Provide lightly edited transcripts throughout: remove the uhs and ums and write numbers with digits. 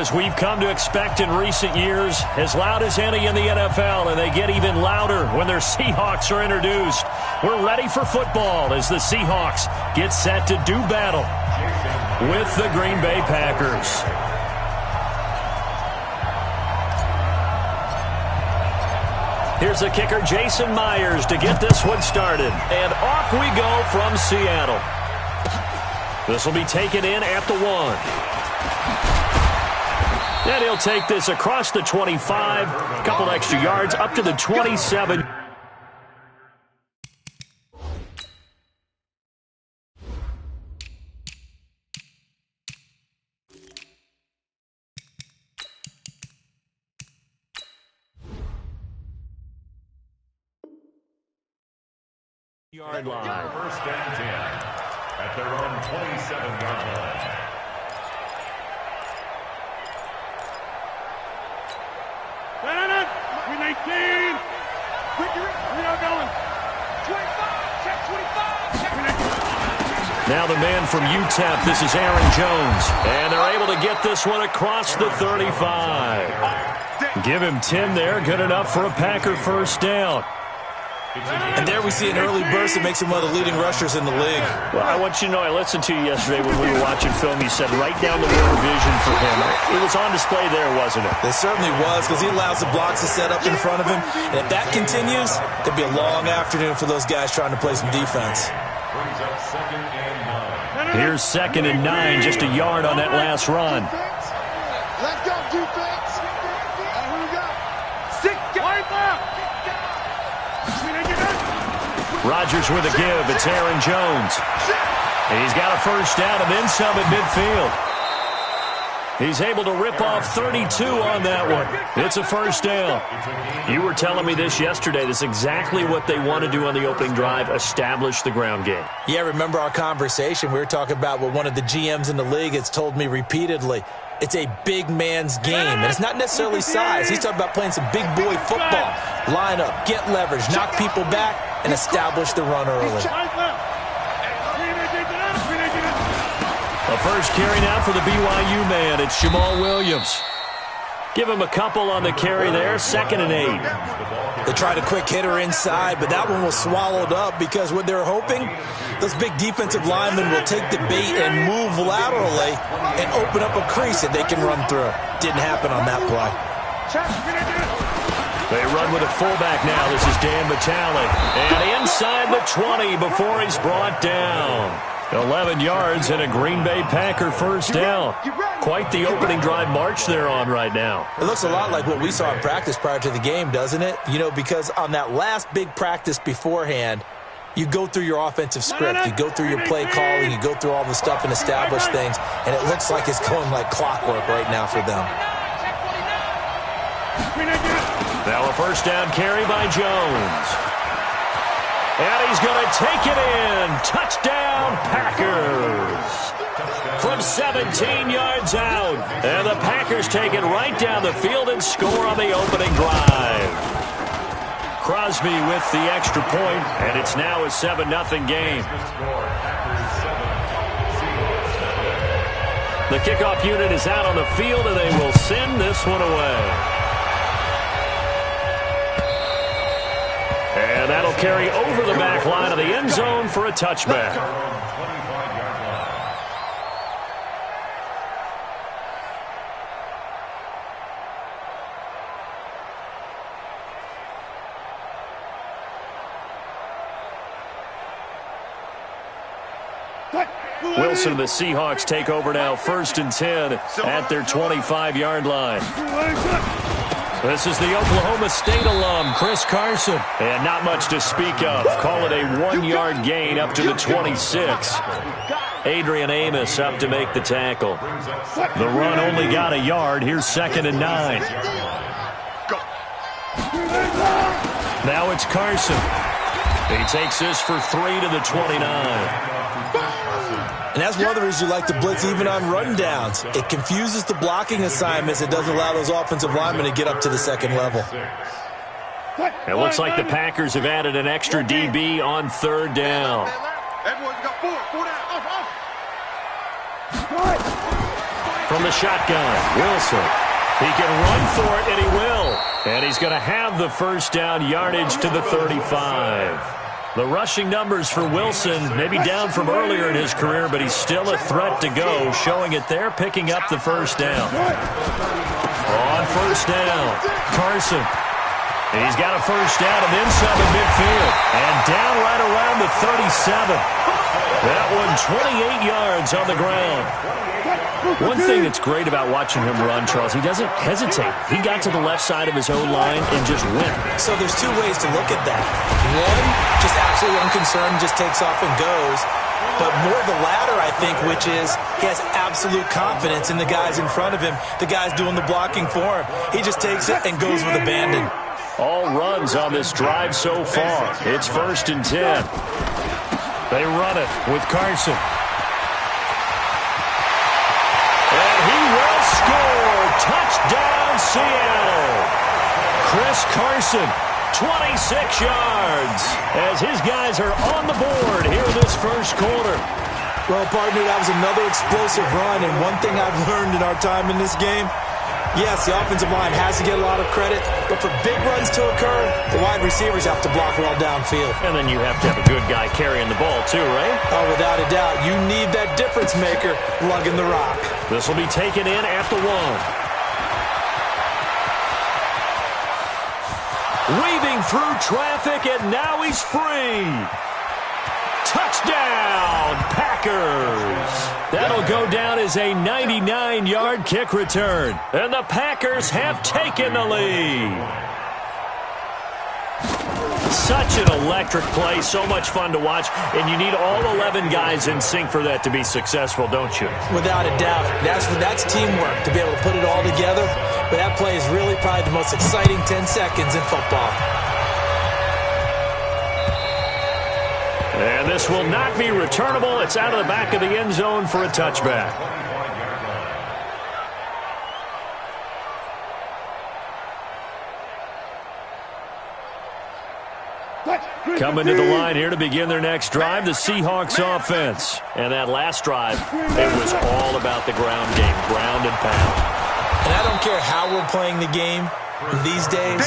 as we've come to expect in recent years, as loud as any in the NFL, and they get even louder when their Seahawks are introduced. We're ready for football as the Seahawks get set to do battle with the Green Bay Packers. Here's the kicker, Jason Myers, to get this one started. And off we go from Seattle. This will be taken in at the 1. And he'll take this across the 25, a couple extra yards, up to the 27. Yard line. First and 10 at their own 27-yard line. We're 19. Victory. We are going. 25. Check 25. Check 25. Now the man from UTEP. This is Aaron Jones. And they're able to get this one across the 35. Give him 10 there. Good enough for a Packer first down. And there we see an early burst that makes him one of the leading rushers in the league. Well, I want you to know, I listened to you yesterday when we were watching film. You said right down the middle vision for him. It was on display there, wasn't it? It certainly was, because he allows the blocks to set up in front of him. And if that continues, it'll be a long afternoon for those guys trying to play some defense. Here's 2nd and 9, just a yard on that last run. Let's go, defense. And who we got? 6 guys left. Rodgers with a give. It's Aaron Jones. And he's got a first down and then some at midfield. He's able to rip off 32 on that one. It's a first down. You were telling me this yesterday. This is exactly what they want to do on the opening drive, establish the ground game. Yeah, remember our conversation? We were talking about what one of the GMs in the league has told me repeatedly. It's a big man's game, and it's not necessarily size. He's talking about playing some big boy football. Line up, get leverage, knock people back, and establish the run early. The first carry now for the BYU man. It's Jamal Williams. Give him a couple on the carry there. 2nd and 8. They tried a quick hitter inside, but that one was swallowed up because what they're hoping, those big defensive linemen will take the bait and move laterally and open up a crease that they can run through. Didn't happen on that play. They run with a fullback now. This is Dan Vitale. And inside the 20 before he's brought down. 11 yards and a Green Bay Packer first down. Quite the opening drive march they're on right now. It looks a lot like what we saw in practice prior to the game, doesn't it? You know, because on that last big practice beforehand, you go through your offensive script, you go through your play calling, you go through all the stuff and establish things, and it looks like it's going like clockwork right now for them. Now a first down carry by Jones. And he's going to take it in. Touchdown, Packers. From 17 yards out. And the Packers take it right down the field and score on the opening drive. Crosby with the extra point, and it's now a 7-0 game. The kickoff unit is out on the field, and they will send this one away. And that'll carry over the back line of the end zone for a touchback. Wilson and the Seahawks take over now, 1st and 10 at their 25-yard line. This is the Oklahoma State alum, Chris Carson. And not much to speak of. Call it a 1-yard gain up to the 26. Adrian Amos up to make the tackle. The run only got a yard. Here's 2nd and 9. Now it's Carson. He takes this for 3 to the 29. And that's one of the reasons you like to blitz even on run downs. It confuses the blocking assignments. It doesn't allow those offensive linemen to get up to the second level. It looks like the Packers have added an extra DB on 3rd down. from the shotgun. Wilson. He can run for it, and he will. And he's going to have the first down yardage to the 35. The rushing numbers for Wilson maybe down from earlier in his career, but he's still a threat to go, showing it there, picking up the first down. On first down, Carson. He's got a first down and then some in midfield. And down right around the 37. That one 28 yards on the ground. One thing that's great about watching him run, Charles, he doesn't hesitate. He got to the left side of his own line and just went. So there's two ways to look at that. One, just absolutely unconcerned, just takes off and goes. But more the latter, I think, which is he has absolute confidence in the guys in front of him, the guys doing the blocking for him. He just takes it and goes with abandon. All runs on this drive so far. It's 1st and 10. They run it with Carson. And he will score. Touchdown, Seattle. Chris Carson, 26 yards, as his guys are on the board here in this first quarter. Well, partner, that was another explosive run, and one thing I've learned in our time in this game, yes, the offensive line has to get a lot of credit, but for big runs to occur, the wide receivers have to block well downfield. And then you have to have a good guy carrying the ball too, right? Oh, without a doubt. You need that difference maker lugging the rock. This will be taken in at the 1. Weaving through traffic, and now he's free. Touchdown, Packers. That'll go down as a 99-yard kick return. And the Packers have taken the lead. Such an electric play, so much fun to watch, and you need all 11 guys in sync for that to be successful, don't you? Without a doubt. That's teamwork, to be able to put it all together. But that play is really probably the most exciting 10 seconds in football. And this will not be returnable. It's out of the back of the end zone for a touchback. Coming to the line here to begin their next drive, the Seahawks offense. And that last drive, it was all about the ground game, ground and pound. And I don't care how we're playing the game these days,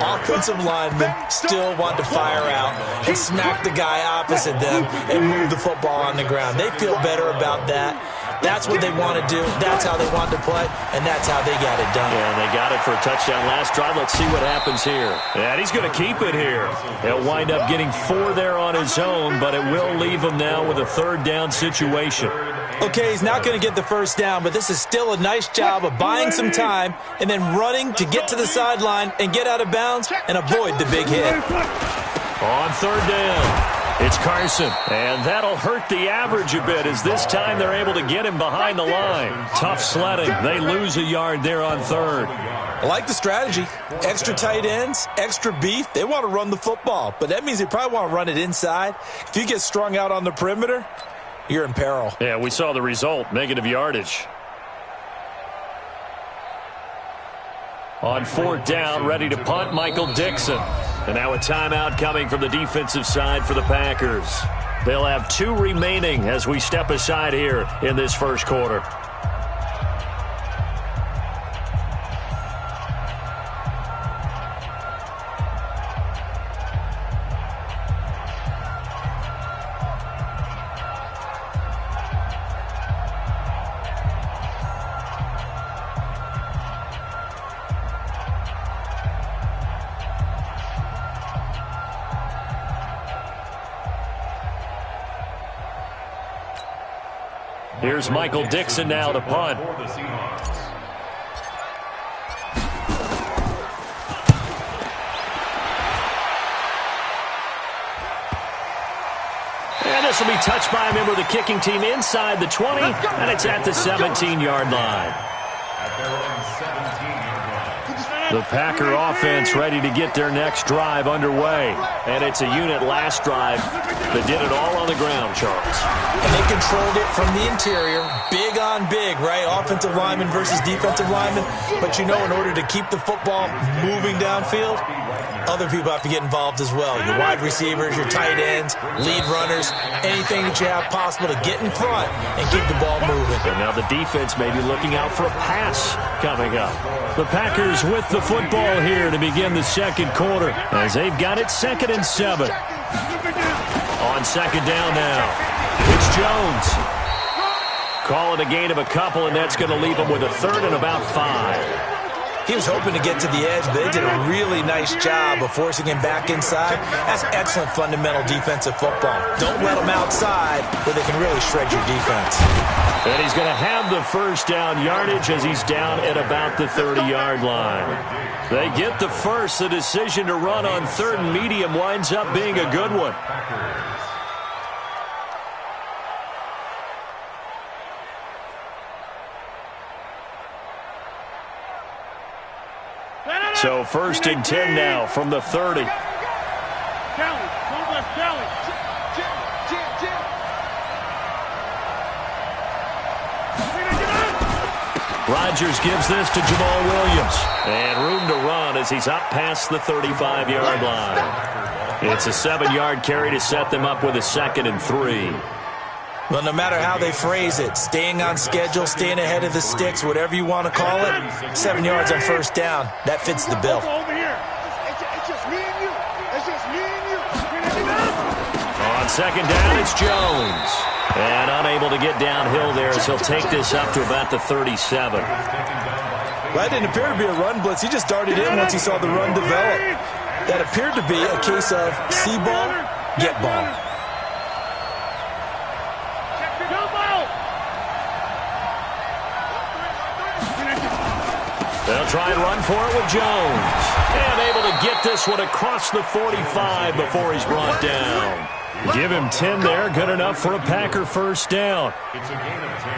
offensive linemen still want to fire out and smack the guy opposite them and move the football on the ground. They feel better about that. That's what they want to do. That's how they want to play, and that's how they got it done. Yeah, and they got it for a touchdown last drive. Let's see what happens here. And he's going to keep it here. He'll wind up getting 4 there on his own, but it will leave him now with a 3rd down situation. Okay, he's not going to get the first down, but this is still a nice job of buying some time and then running to get to the sideline and get out of bounds and avoid the big hit. On 3rd down. It's Carson, and that'll hurt the average a bit as this time they're able to get him behind the line. Tough sledding. They lose a yard there on 3rd. I like the strategy. Extra tight ends, extra beef. They want to run the football, but that means they probably want to run it inside. If you get strung out on the perimeter, you're in peril. Yeah, we saw the result, negative yardage. On 4th down, ready to punt, Michael Dixon. And now a timeout coming from the defensive side for the Packers. They'll have 2 remaining as we step aside here in this first quarter. Here's Michael Dixon now to punt. And this will be touched by a member of the kicking team inside the 20, and it's at the 17-yard line. The Packer offense ready to get their next drive underway. And it's a unit last drive that did it all on the ground, Charles. And they controlled it from the interior. Big on big, right? Offensive lineman versus defensive lineman. But, you know, in order to keep the football moving downfield, Other people have to get involved as well. Your wide receivers, your tight ends, lead runners, anything that you have possible to get in front and keep the ball moving. And now the defense may be looking out for a pass coming up. The Packers with the football here to begin the second quarter as they've got it 2nd and 7. On 2nd down now, it's Jones. Call it a gain of a couple, and that's going to leave them with a 3rd and about 5. He was hoping to get to the edge, but they did a really nice job of forcing him back inside. That's excellent fundamental defensive football. Don't let him outside where they can really shred your defense. And he's going to have the first down yardage as he's down at about the 30-yard line. They get the first. The decision to run on 3rd and medium winds up being a good one. So 1st and 10 now from the 30. Rodgers gives this to Jamal Williams. And room to run as he's up past the 35-yard line. It's a 7-yard carry to set them up with a 2nd and 3. Well, no matter how they phrase it, staying on schedule, staying ahead of the sticks, whatever you want to call it, 7 yards on 1st down, that fits the bill. On 2nd down, it's Jones. And unable to get downhill there as he'll take this up to about the 37. Well, that didn't appear to be a run blitz. He just darted in once he saw the run develop. That appeared to be a case of see ball, get ball. They'll try and run for it with Jones. And able to get this one across the 45 before he's brought down. Give him 10 there. Good enough for a Packer first down.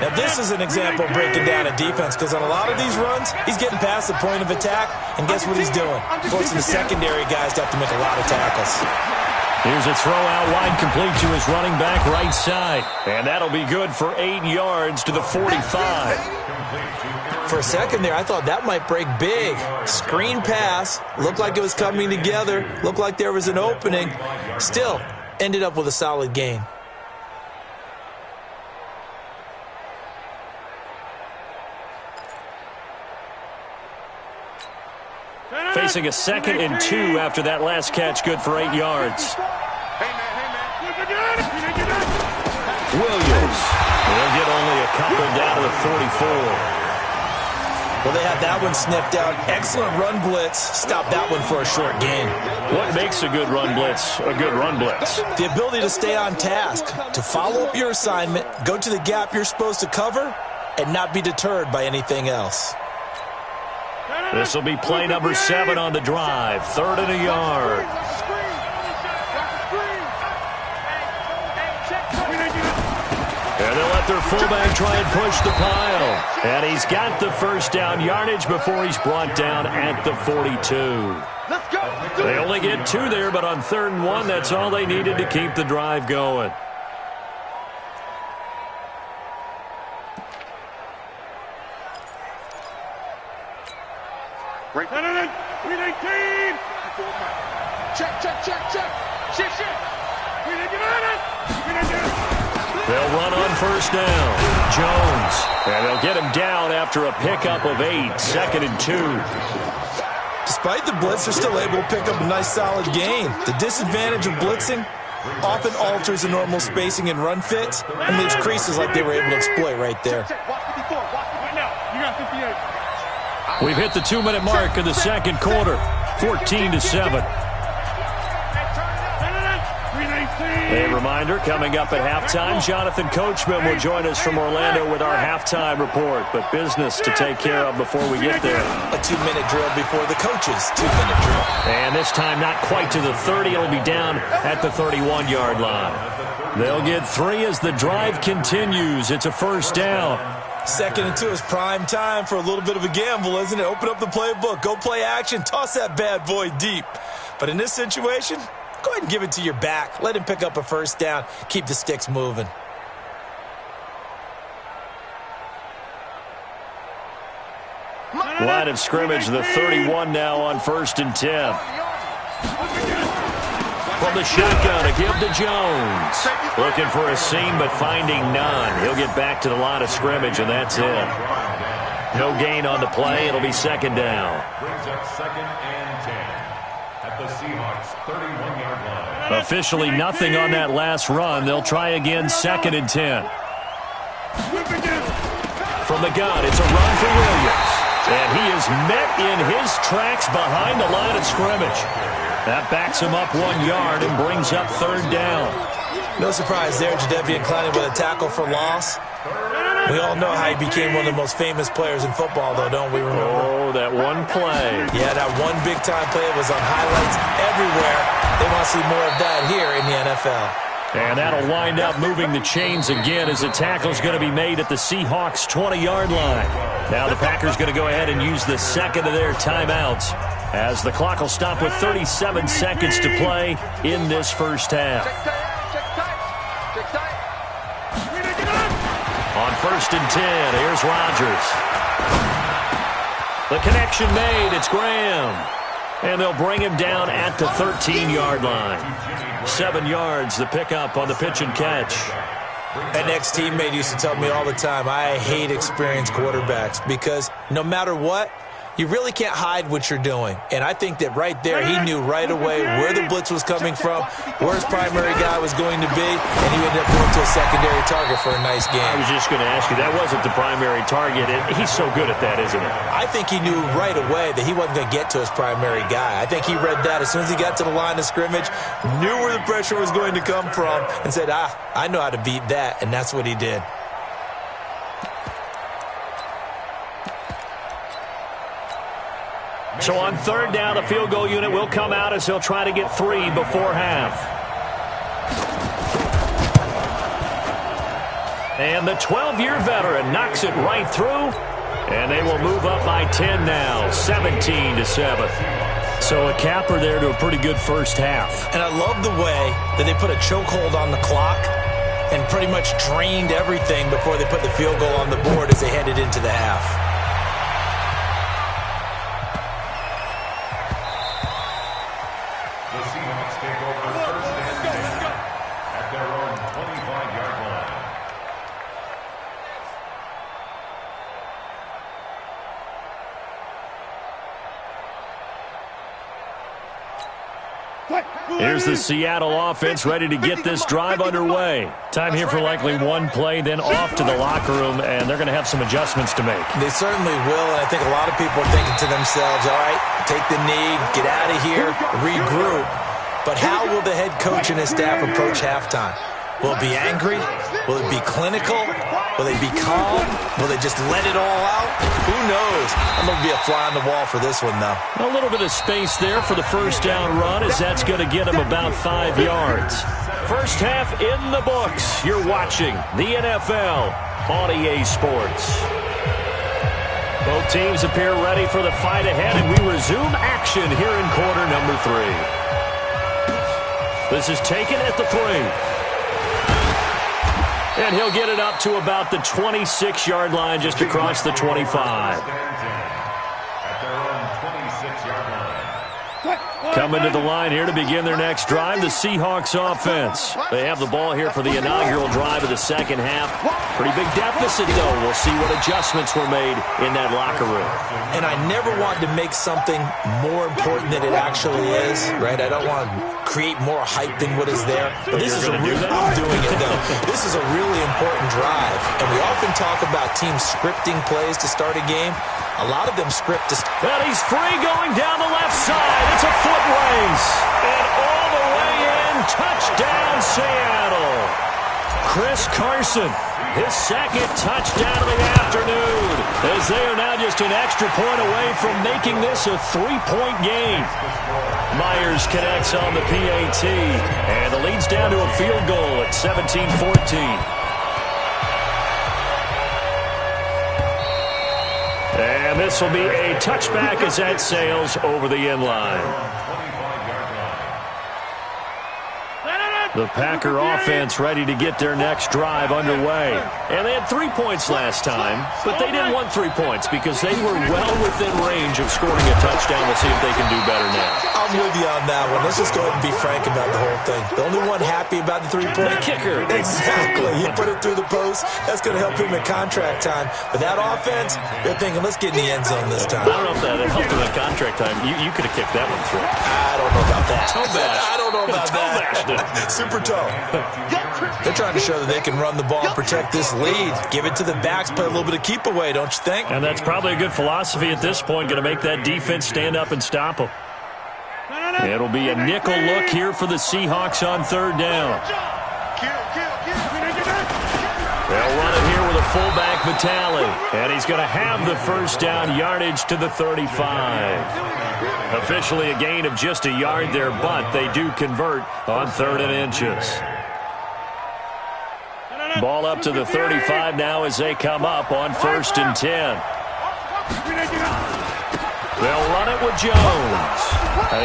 Now, this is an example of breaking down a defense because on a lot of these runs, he's getting past the point of attack, and guess what he's doing? Forcing the secondary guys to have to make a lot of tackles. Here's a throw out wide complete to his running back right side. And that'll be good for 8 yards to the 45. For a second there, I thought that might break big. Screen pass. Looked like it was coming together. Looked like there was an opening. Still, ended up with a solid gain. Facing a 2nd and 2 after that last catch, good for 8 yards. Williams. They'll get only a couple down to the 44. Well, they had that one sniffed out. Excellent run blitz. Stop that one for a short gain. What makes a good run blitz a good run blitz? The ability to stay on task, to follow up your assignment, go to the gap you're supposed to cover, and not be deterred by anything else. This will be play number 7 on the drive. 3rd and a yard. And they'll let their fullback try and push the pile. And he's got the first down yardage before he's brought down at the 42. They only get 2 there, but on 3rd and 1, that's all they needed to keep the drive going. They'll run on first down. Jones. And they'll get him down after a pickup of 8. 2nd and 2. Despite the blitz, they're still able to pick up a nice solid gain. The disadvantage of blitzing often alters the normal spacing and run fits and leaves creases like they were able to exploit right there. We've hit the 2-minute mark of the second quarter. 14-7. A reminder, coming up at halftime, Jonathan Coachman will join us from Orlando with our halftime report. But business to take care of before we get there. A 2-minute drill before the coach's 2-minute drill. And this time not quite to the 30. It'll be down at the 31-yard line. They'll get 3 as the drive continues. It's a first down. 2nd and 2 is prime time for a little bit of a gamble, isn't it? Open up the playbook, go play action, toss that bad boy deep. But in this situation, go ahead and give it to your back. Let him pick up a first down. Keep the sticks moving. Line of scrimmage, the 31 now on 1st and 10. From the shotgun, a give to Jones. Looking for a seam, but finding none. He'll get back to the line of scrimmage, and that's it. No gain on the play. It'll be second down. Brings up 2nd and 10 at the Seahawks 31-yard line. Officially nothing on that last run. They'll try again, 2nd and 10. From the gun, it's a run for Williams. And he is met in his tracks behind the line of scrimmage. That backs him up 1 yard and brings up 3rd down. No surprise there, Jadeveon Clowney with a tackle for loss. We all know how he became one of the most famous players in football, though, don't we remember? Oh, that one play. Yeah, that one big-time play was on highlights everywhere. They want to see more of that here in the NFL. And that'll wind up moving the chains again as the tackle's going to be made at the Seahawks' 20-yard line. Now the Packers going to go ahead and use the second of their timeouts as the clock will stop with 37 seconds to play in this first half. On 1st and 10, here's Rodgers. The connection made. It's Graham. And they'll bring him down at the 13-yard line. 7 yards, the pickup on the pitch and catch. An ex-teammate used to tell me all the time, I hate experienced quarterbacks because no matter what, you really can't hide what you're doing. And I think that right there, he knew right away where the blitz was coming from, where his primary guy was going to be, and he ended up going to a secondary target for a nice game. I was just going to ask you, that wasn't the primary target. He's so good at that, isn't he? I think he knew right away that he wasn't going to get to his primary guy. I think he read that as soon as he got to the line of scrimmage, knew where the pressure was going to come from, and said, I know how to beat that, and that's what he did. So on 3rd down, the field goal unit will come out as he'll try to get 3 before half. And the 12-year veteran knocks it right through. And they will move up by 10 now, 17-7. So a capper there to a pretty good first half. And I love the way that they put a chokehold on the clock and pretty much drained everything before they put the field goal on the board as they headed into the half. Here's the Seattle offense ready to get this drive underway. Time here for likely one play, then off to the locker room, and they're going to have some adjustments to make. They certainly will, and I think a lot of people are thinking to themselves, all right, take the knee, get out of here, regroup. But how will the head coach and his staff approach halftime? Will it be angry? Will it be clinical? Will they be calm? Will they just let it all out? Who knows? I'm going to be a fly on the wall for this one, though. A little bit of space there for the first down run as that's going to get him about 5 yards. First half in the books. You're watching the NFL on EA Sports. Both teams appear ready for the fight ahead, and we resume action here in quarter number 3. This is taken at the 3. And he'll get it up to about the 26-yard line, just across the 25. Coming to the line here to begin their next drive, the Seahawks offense. They have the ball here for the inaugural drive of the second half. Pretty big deficit, though. We'll see what adjustments were made in that locker room. And I never want to make something more important than it actually is, right? I don't want to create more hype than what is there. But this is I'm doing it, though. This is a really important drive. And we often talk about teams scripting plays to start a game. A lot of them script. And he's free going down the left side. It's a foot race. And all the way in, touchdown Seattle. Chris Carson, his second touchdown of the afternoon, as they are now just an extra point away from making this a 3-point game. Myers connects on the PAT, and the lead's down to a field goal at 17-14. And this will be a touchback as that sails over the end line. The Packer offense ready to get their next drive underway. And they had 3 points last time, but they didn't want 3 points because they were well within range of scoring a touchdown. We'll see if they can do better now. I'm with you on that one. Let's just go ahead and be frank about the whole thing. The only one happy about the 3-point kicker. Exactly. He put it through the post. That's going to help him in contract time. But that offense, they're thinking, let's get in the end zone this time. I don't know if that helped him in contract time. You could have kicked that one through. I don't know about that. Toe bash. I don't know about Toe that. bashed it. Super toe. They're trying to show that they can run the ball and protect this lead. Give it to the backs, play a little bit of keep away, don't you think? And that's probably a good philosophy at this point, going to make that defense stand up and stop them. It'll be a nickel look here for the Seahawks on 3rd down. They'll run it here with a fullback, Vitale. And he's going to have the 1st down, yardage to the 35. Officially a gain of just a yard there, but they do convert on 3rd and inches. Ball up to the 35 now as they come up on 1st and 10. They'll run it with Jones.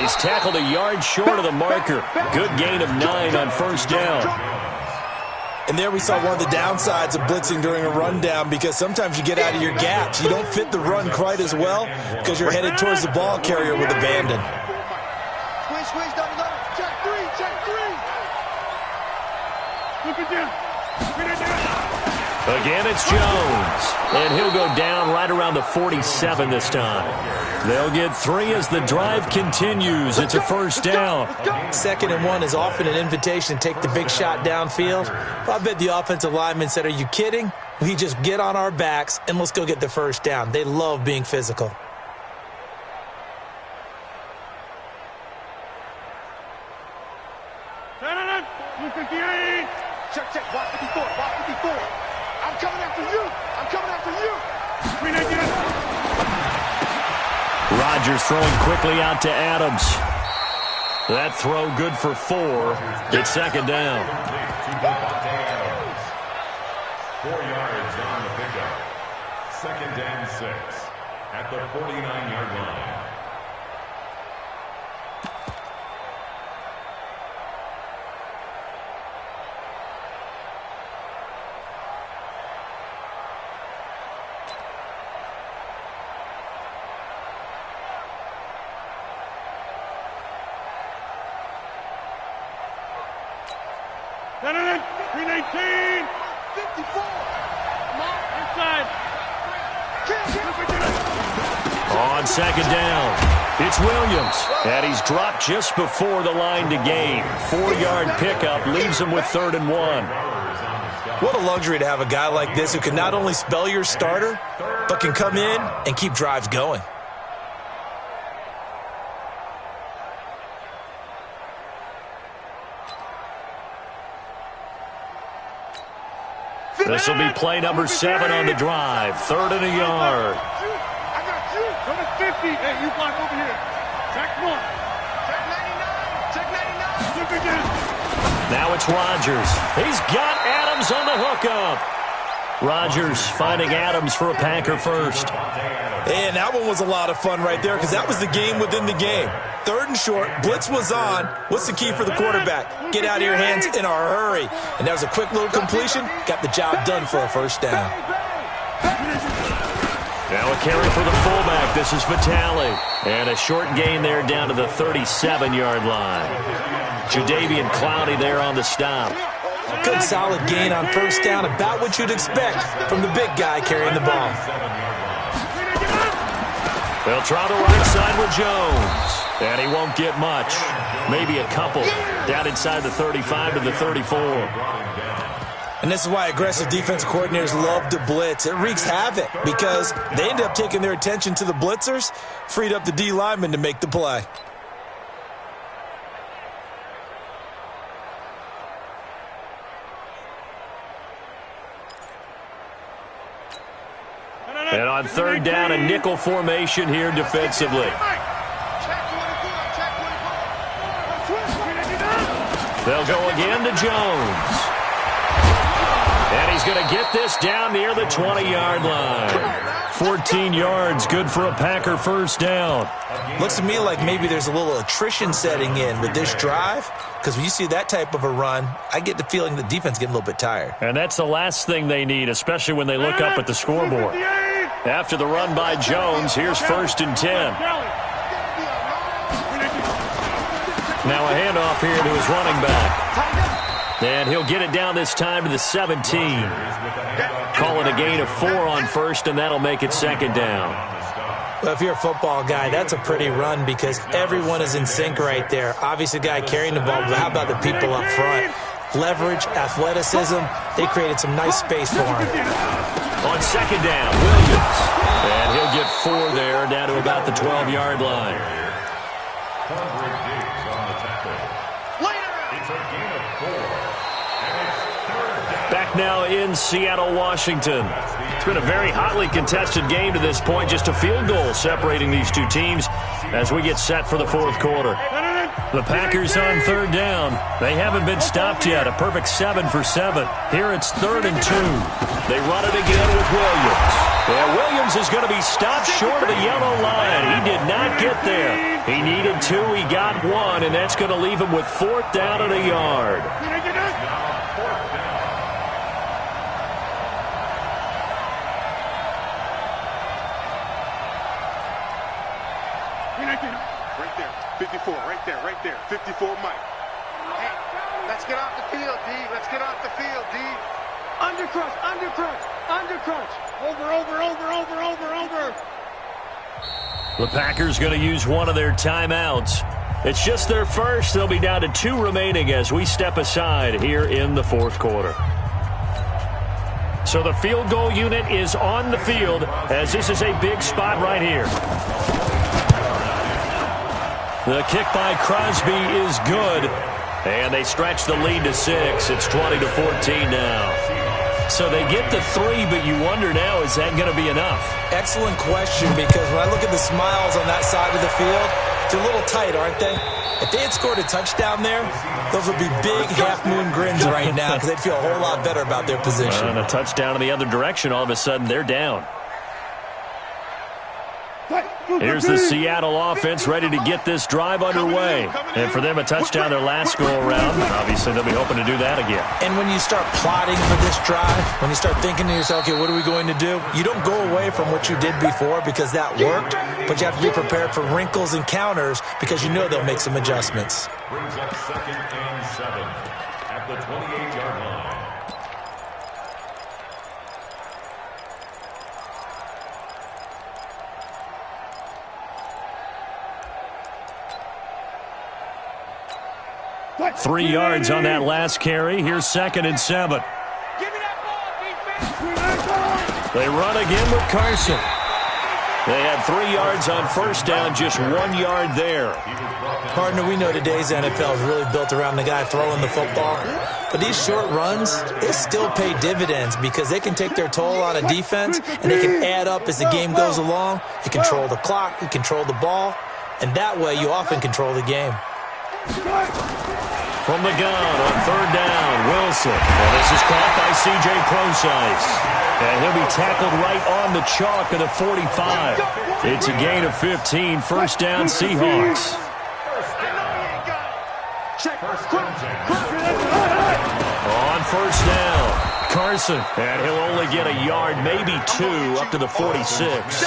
He's tackled a yard short of the marker. Good gain of 9 on 1st down. And there we saw one of the downsides of blitzing during a rundown because sometimes you get out of your gaps. You don't fit the run quite as well because you're headed towards the ball carrier with abandon. Squeeze, double. Check 3. Look at you. Again, it's Jones. And he'll go down right around the 47 this time. They'll get 3 as the drive continues. It's a 1st down. 2nd and 1 is often an invitation to take the big shot downfield. I bet the offensive lineman said, are you kidding? We just get on our backs and let's go get the 1st down. They love being physical. Check. Block 54. I'm coming after you. Rodgers throwing quickly out to Adams. That throw good for 4. It's 2nd down. 4 yards on the pickup. 2nd and 6 at the 49-yard line. On 2nd down, it's Williams. And he's dropped just before the line to gain. 4-yard pickup leaves him with 3rd and 1. What a luxury to have a guy like this who can not only spell your starter, but can come in and keep drives going. This will be play number 7 on the drive. 3rd and a yard. I got you. Number 50. Hey, you block over here. Check 1. Check 99. Look again. Now it's Rodgers. He's got Adams on the hookup. Rodgers finding Adams for a Packer 1st. And that one was a lot of fun right there because that was the game within the game. 3rd and short, blitz was on. What's the key for the quarterback? Get out of your hands in a hurry. And that was a quick little completion. Got the job done for a 1st down. Now a carry for the fullback. This is Vitale. And a short gain there down to the 37-yard line. Jadeveon Clowney there on the stop. Good solid gain on 1st down. About what you'd expect from the big guy carrying the ball. They'll try the right side with Jones. And he won't get much. Maybe a couple. Down inside the 35 to the 34. And this is why aggressive defensive coordinators love to blitz. It wreaks havoc because they end up taking their attention to the blitzers, freed up the D lineman to make the play. And on 3rd down, a nickel formation here defensively. They'll go again to Jones. And he's going to get this down near the 20-yard line. 14 yards, good for a Packer first down. Looks to me like maybe there's a little attrition setting in with this drive, because when you see that type of a run, I get the feeling the defense is getting a little bit tired. And that's the last thing they need, especially when they look up at the scoreboard. After the run by Jones, here's 1st and 10. Now a handoff here to his running back. And he'll get it down this time to the 17. Call it a gain of 4 on 1st, and that'll make it 2nd down. Well, if you're a football guy, that's a pretty run because everyone is in sync right there. Obviously, the guy carrying the ball, but how about the people up front? Leverage, athleticism, they created some nice space for him. On 2nd down, Williams. And he'll get 4 there, down to about the 12-yard line. Back now in Seattle, Washington. It's been a very hotly contested game to this point. Just a field goal separating these two teams as we get set for the 4th quarter. The Packers on 3rd down. They haven't been stopped yet. A perfect 7 for 7. Here it's 3rd and 2. They run it again with Williams. Yeah, Williams is going to be stopped short of the yellow line. He did not get there. He needed 2. He got 1, and that's going to leave him with 4th down and a yard. Right there. 54, Mike. Hey, let's get off the field, D. Let's get off the field, D. Undercrunch. Over. The Packers going to use one of their timeouts. It's just their first. They'll be down to 2 remaining as we step aside here in the 4th quarter. So the field goal unit is on the field as this is a big spot right here. The kick by Crosby is good, and they stretch the lead to 6. It's 20-14 now. So they get the 3, but you wonder now, is that going to be enough? Excellent question, because when I look at the smiles on that side of the field, they're a little tight, aren't they? If they had scored a touchdown there, those would be big half-moon grins right now because they'd feel a whole lot better about their position. And a touchdown in the other direction, all of a sudden they're down. Here's the Seattle offense ready to get this drive underway. And for them, a touchdown their last go-around. Obviously, they'll be hoping to do that again. And when you start plotting for this drive, when you start thinking to yourself, okay, what are we going to do? You don't go away from what you did before because that worked, but you have to be prepared for wrinkles and counters because you know they'll make some adjustments. Brings up 2nd and 7 at the 28-yard line. What? 3 yards on that last carry. Here's 2nd and 7. Give me that ball, defense. They run again with Carson. They had 3 yards on 1st down, just 1 yard there. Partner, we know today's NFL is really built around the guy throwing the football. But these short runs, they still pay dividends because they can take their toll on a defense and they can add up as the game goes along. You control the clock, you control the ball, and that way you often control the game. From the gun on 3rd down, Wilson. And this is caught by C.J. Procise. And he'll be tackled right on the chalk of the 45. It's a gain of 15. 1st down, Seahawks. On 1st down, Carson. And he'll only get a yard, maybe 2, up to the 46.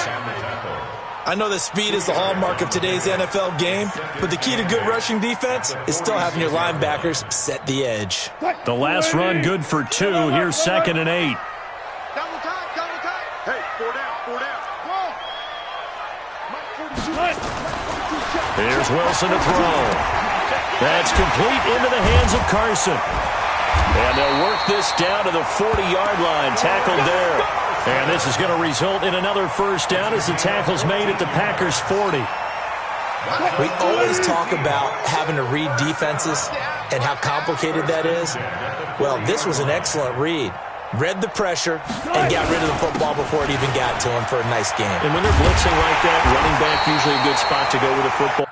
I know that speed is the hallmark of today's NFL game, but the key to good rushing defense is still having your linebackers set the edge. The last run good for 2. Here's 2nd and 8. Double time. Hey, 4 down. Here's Wilson to throw. That's complete into the hands of Carson. And they'll work this down to the 40-yard line. Tackled there. And this is going to result in another 1st down as the tackle's made at the Packers' 40. We always talk about having to read defenses and how complicated that is. Well, this was an excellent read. Read the pressure and got rid of the football before it even got to him for a nice game. And when they're blitzing like that, running back usually a good spot to go with the football.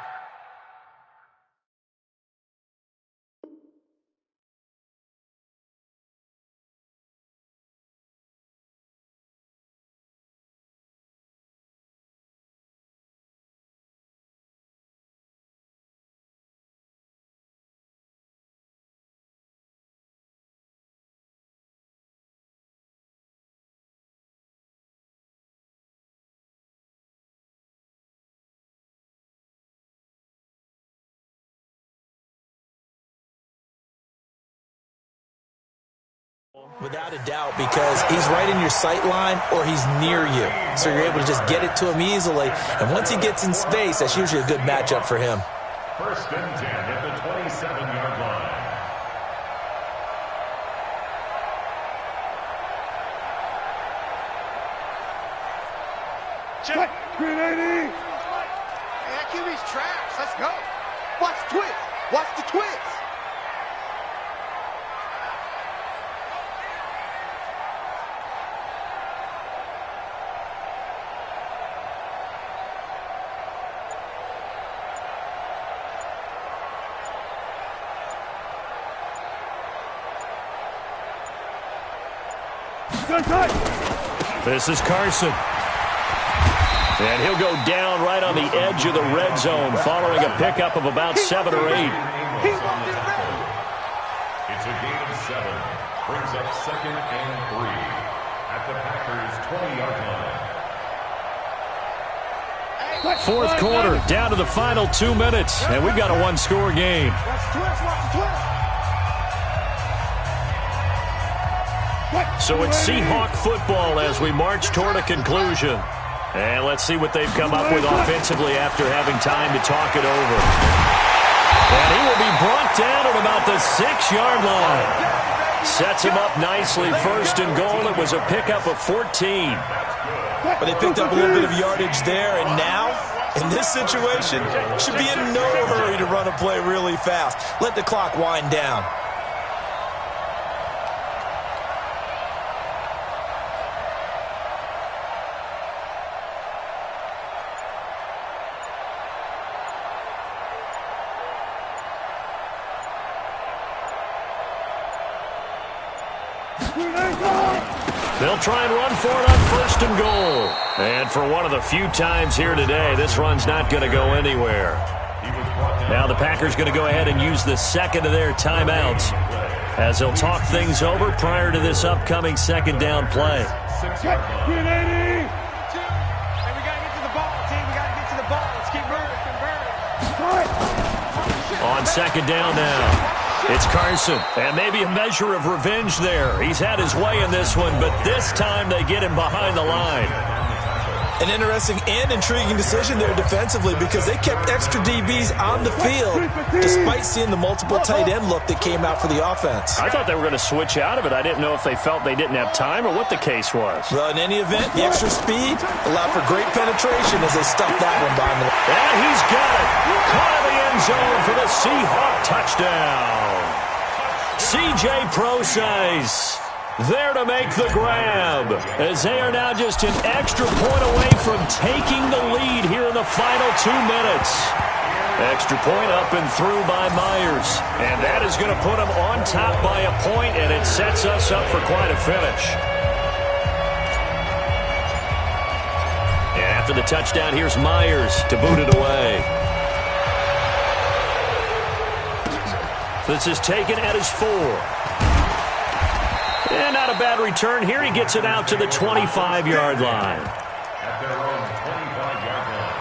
Without a doubt, because he's right in your sight line or he's near you. So you're able to just get it to him easily. And once he gets in space, that's usually a good matchup for him. First and 10 at the 27-yard line. Check. 380. Hey, that QB's trash. Let's go. Watch the twist. Watch the twist. This is Carson. And he'll go down right on the edge of the red zone following a pickup of about 7 or 8. It's a gain of 7. Brings up 2nd and 3 at the Packers' 20-yard line. Fourth quarter, down to the final 2 minutes, and we've got a one-score game. So it's Seahawk football as we march toward a conclusion. And let's see what they've come up with offensively after having time to talk it over. And he will be brought down at about the 6-yard line. Sets him up nicely. First and goal. It was a pickup of 14. But they picked up a little bit of yardage there, and now, in this situation, should be in no hurry to run a play really fast. Let the clock wind down. They'll try and run for it on first and goal. And for one of the few times here today, this run's not going to go anywhere. Now the Packers going to go ahead and use the second of their timeouts as they'll talk things over prior to this upcoming second down play. Hey, we got to get to the ball, team. We got to get to the ball. Let's keep moving. On second down now. It's Carson, and maybe a measure of revenge there. He's had his way in this one, but this time they get him behind the line. An interesting and intriguing decision there defensively because they kept extra DBs on the field despite seeing the multiple tight end look that came out for the offense. I thought they were going to switch out of it. I didn't know if they felt they didn't have time or what the case was. Well, in any event, the extra speed allowed for great penetration as they stuffed that one behind the line. And he's got it. Caught in the end zone for the Seahawk touchdown. C.J. Prosise there to make the grab, as they are now just an extra point away from taking the lead here in the final 2 minutes. Extra point up and through by Myers, and that is going to put them on top by a point, and it sets us up for quite a finish. And after the touchdown, here's Myers to boot it away. This is taken at his 4. And not a bad return here. He gets it out to the 25-yard line. At their own 25-yard line.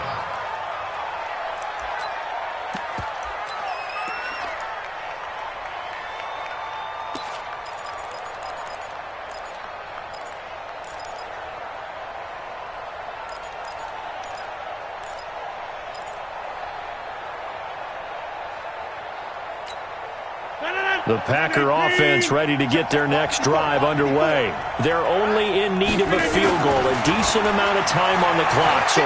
The Packer offense ready to get their next drive underway. They're only in need of a field goal, a decent amount of time on the clock. So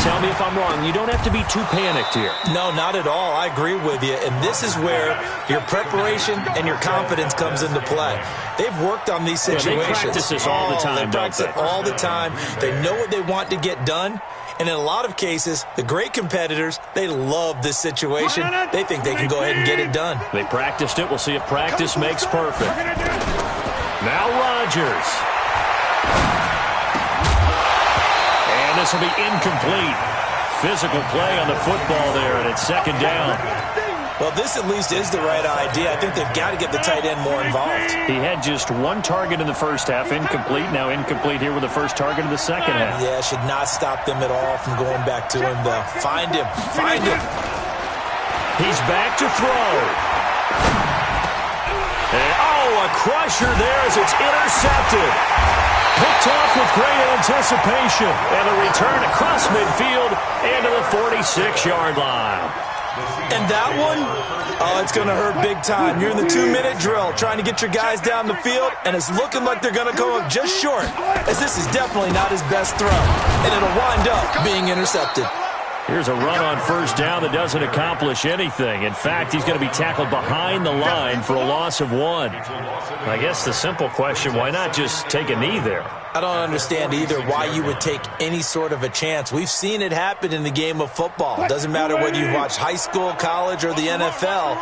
tell me if I'm wrong. You don't have to be too panicked here. No, not at all. I agree with you. And this is where your preparation and your confidence comes into play. They've worked on these situations. They practice this all the time, They practice it all the time. They know what they want to get done. And in a lot of cases, the great competitors, they love this situation. They think they can go ahead and get it done. They practiced it. We'll see if practice makes perfect. Now Rodgers. And this will be incomplete. Physical play on the football there, and it's second down. Well, this at least is the right idea. I think they've got to get the tight end more involved. He had just one target in the first half, incomplete. Now incomplete here with the first target of the second half. Yeah, should not stop them at all from going back to him, though. Find him. Find him. He's back to throw. And, oh, a a crusher there as it's intercepted. Picked off with great anticipation. And a return across midfield and to the 46-yard line. And that one, oh, it's going to hurt big time. You're in the 2-minute drill trying to get your guys down the field, and it's looking like they're going to come up just short, as this is definitely not his best throw, and it'll wind up being intercepted. Here's a run on first down that doesn't accomplish anything. In fact, he's going to be tackled behind the line for a loss of 1. I guess the simple question, why not just take a knee there? I don't understand either why you would take any sort of a chance. We've seen it happen in the game of football. It doesn't matter whether you watch high school, college, or the NFL.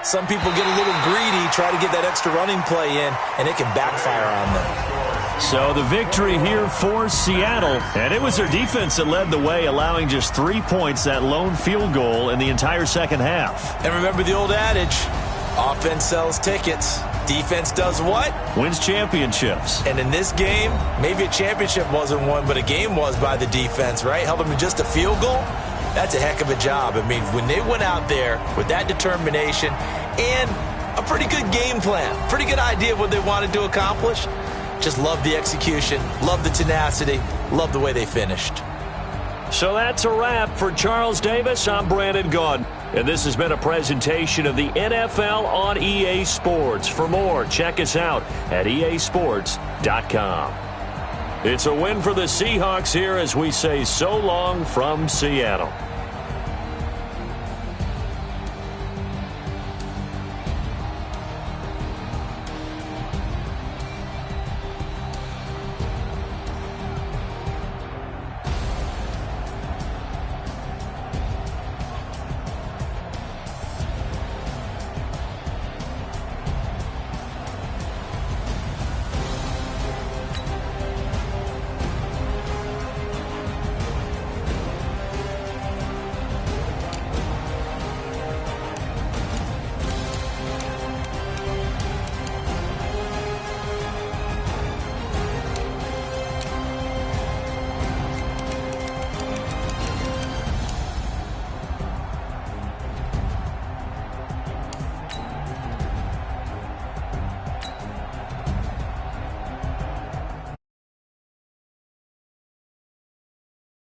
Some people get a little greedy, try to get that extra running play in, and it can backfire on them. So the victory here for Seattle, and it was their defense that led the way, allowing just 3 points, that lone field goal in the entire second half. And remember the old adage, offense sells tickets. Defense does what? Wins championships. And in this game, maybe a championship wasn't won, but a game was by the defense, right? Held them to just a field goal. That's a heck of a job. I mean, when they went out there with that determination and a pretty good game plan, pretty good idea of what they wanted to accomplish, just love the execution, love the tenacity, love the way they finished. So that's a wrap for Charles Davis. I'm Brandon Gaudin, and this has been a presentation of the NFL on EA Sports. For more, check us out at easports.com. It's a win for the Seahawks here as we say so long from Seattle.